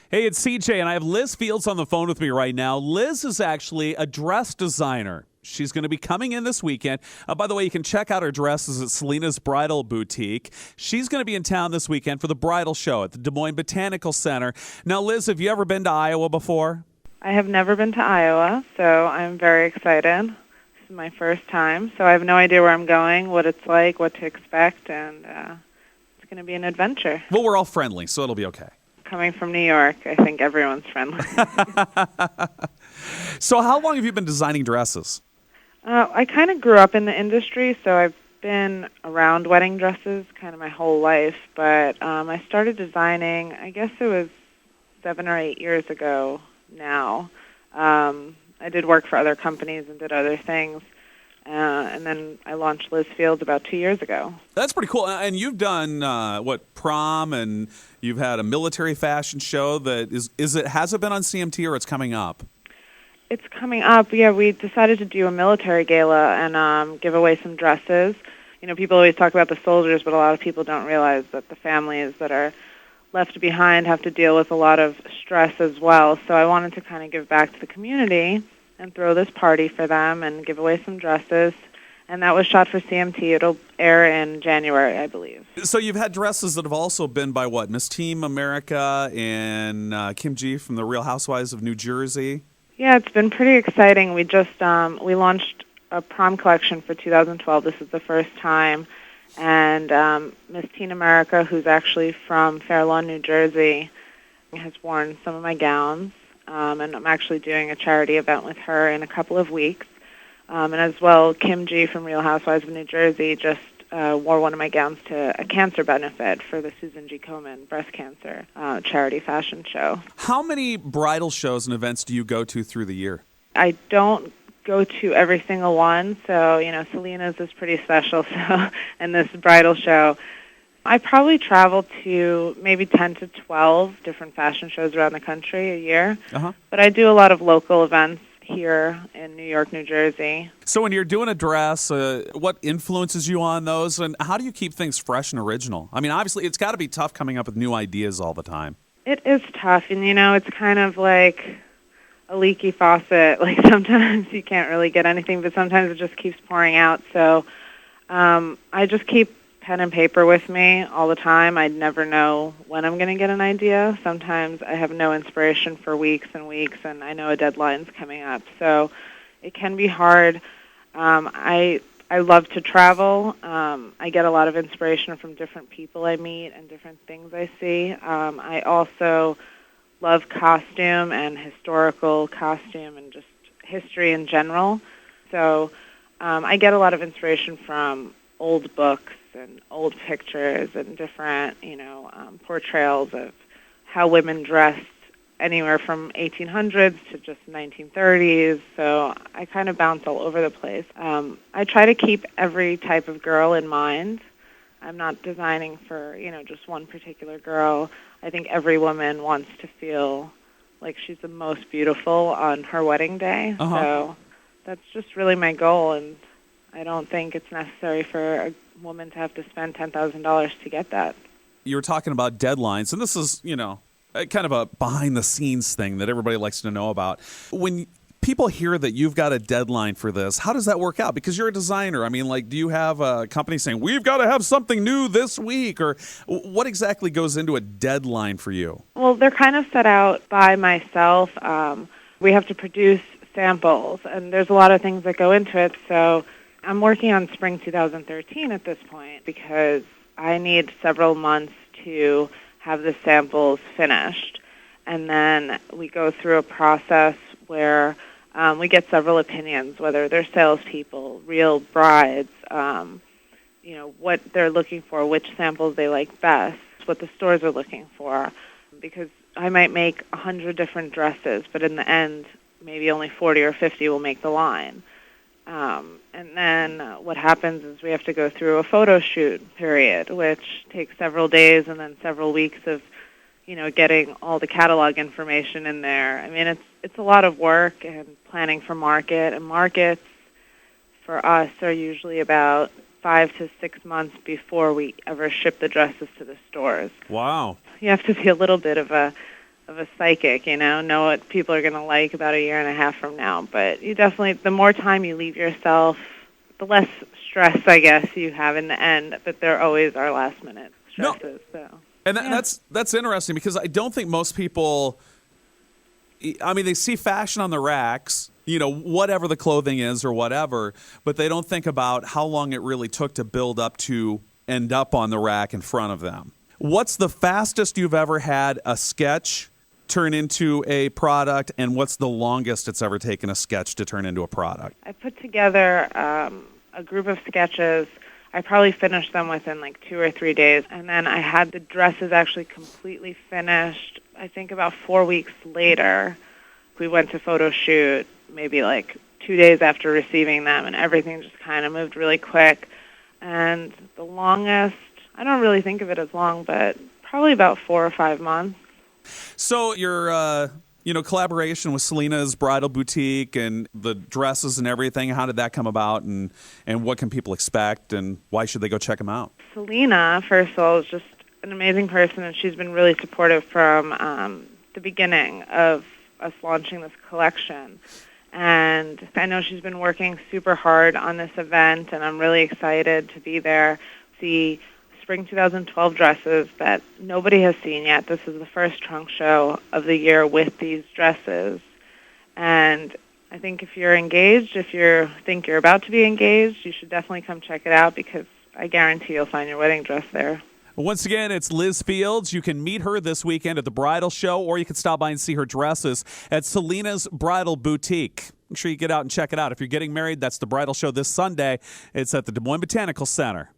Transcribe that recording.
Hey, it's CJ, and I have Liz Fields on the phone with me right now. Liz is actually a dress designer. She's going to be coming in this weekend. By the way, you can check out her dresses at Selena's Bridal Boutique. She's going to be in town this weekend for the bridal show at the Des Moines Botanical Center. Now, Liz, have you ever been to Iowa before? I have never been to Iowa, so I'm very excited. This is my first time, so I have no idea where I'm going, what it's like, what to expect, and it's going to be an adventure. Well, we're all friendly, so it'll be okay. Coming from New York, I think everyone's friendly. So how long have you been designing dresses? I kind of grew up in the industry, so I've been around wedding dresses kind of my whole life, but I started designing, I guess it was 7 or 8 years ago now. I did work for other companies and did other things, and then I launched Liz Fields about 2 years ago. That's pretty cool. And you've done, prom, and you've had a military fashion show that has it been on CMT or it's coming up? It's coming up. Yeah, we decided to do a military gala and give away some dresses. You know, people always talk about the soldiers, but a lot of people don't realize that the families that are left behind have to deal with a lot of stress as well. So I wanted to kind of give back to the community and throw this party for them and give away some dresses. And that was shot for CMT. It'll air in January, I believe. So you've had dresses that have also been by what? Miss Team America and Kim G from the Real Housewives of New Jersey? Yeah, it's been pretty exciting. We just we launched a prom collection for 2012. This is the first time. And Miss Teen America, who's actually from Fair Lawn, New Jersey, has worn some of my gowns. And I'm actually doing a charity event with her in a couple of weeks. And as well, Kim G from Real Housewives of New Jersey just wore one of my gowns to a cancer benefit for the Susan G. Komen breast cancer charity fashion show. How many bridal shows and events do you go to through the year? I don't go to every single one, so, you know, Selena's is pretty special, so, and this bridal show. I probably travel to maybe 10 to 12 different fashion shows around the country a year, but I do a lot of local events here in New York, New Jersey. So when you're doing a dress, what influences you on those, and how do you keep things fresh and original? I mean, obviously, it's got to be tough coming up with new ideas all the time. It is tough, and, you know, it's kind of like a leaky faucet. Like, sometimes you can't really get anything, but sometimes it just keeps pouring out. So I just keep pen and paper with me all the time. I never know when I'm going to get an idea. Sometimes I have no inspiration for weeks and weeks, and I know a deadline's coming up. So it can be hard. I love to travel. I get a lot of inspiration from different people I meet and different things I see. I also love costume and historical costume and just history in general. So I get a lot of inspiration from old books and old pictures and different, portrayals of how women dressed anywhere from 1800s to just 1930s. So I kind of bounce all over the place. I try to keep every type of girl in mind. I'm not designing for, just one particular girl. I think every woman wants to feel like she's the most beautiful on her wedding day. So that's just really my goal, and I don't think it's necessary for a woman to have to spend $10,000 to get that. You were talking about deadlines, and this is, kind of a behind-the-scenes thing that everybody likes to know about. When people hear that you've got a deadline for this, how does that work out? Because you're a designer. I mean, do you have a company saying, we've got to have something new this week? Or what exactly goes into a deadline for you? Well, they're kind of set out by myself. We have to produce samples, and there's a lot of things that go into it. So I'm working on spring 2013 at this point because I need several months to have the samples finished. And then we go through a process where we get several opinions, whether they're salespeople, real brides, what they're looking for, which samples they like best, what the stores are looking for. Because I might make 100 different dresses, but in the end, maybe only 40 or 50 will make the line. And then what happens is we have to go through a photo shoot period, which takes several days and then several weeks of, getting all the catalog information in there. I mean, it's a lot of work and planning for market. And markets for us are usually about 5 to 6 months before we ever ship the dresses to the stores. Wow. You have to be a little bit of a of a psychic, know what people are going to like about a year and a half from now. But you definitely, the more time you leave yourself, the less stress, I guess, you have in the end. But there always are last-minute stresses. No. So. And that's interesting because I don't think most people, I mean, they see fashion on the racks, whatever the clothing is or whatever, but they don't think about how long it really took to build up to end up on the rack in front of them. What's the fastest you've ever had a sketch turn into a product, and what's the longest it's ever taken a sketch to turn into a product? I put together a group of sketches. I probably finished them within like 2 or 3 days, and then I had the dresses actually completely finished, I think about 4 weeks later. We went to photo shoot maybe like 2 days after receiving them, and everything just kind of moved really quick. And the longest, I don't really think of it as long, but probably about 4 or 5 months. So your collaboration with Selena's Bridal Boutique and the dresses and everything, how did that come about, and what can people expect, and why should they go check them out? Selena, first of all, is just an amazing person, and she's been really supportive from the beginning of us launching this collection. And I know she's been working super hard on this event, and I'm really excited to be there, see spring 2012 dresses that nobody has seen yet. This is the first trunk show of the year with these dresses. And I think if you're engaged, if you think you're about to be engaged, you should definitely come check it out because I guarantee you'll find your wedding dress there. Once again, it's Liz Fields. You can meet her this weekend at the bridal show, or you can stop by and see her dresses at Selena's Bridal Boutique. Make sure you get out and check it out. If you're getting married, that's the bridal show this Sunday. It's at the Des Moines Botanical Center.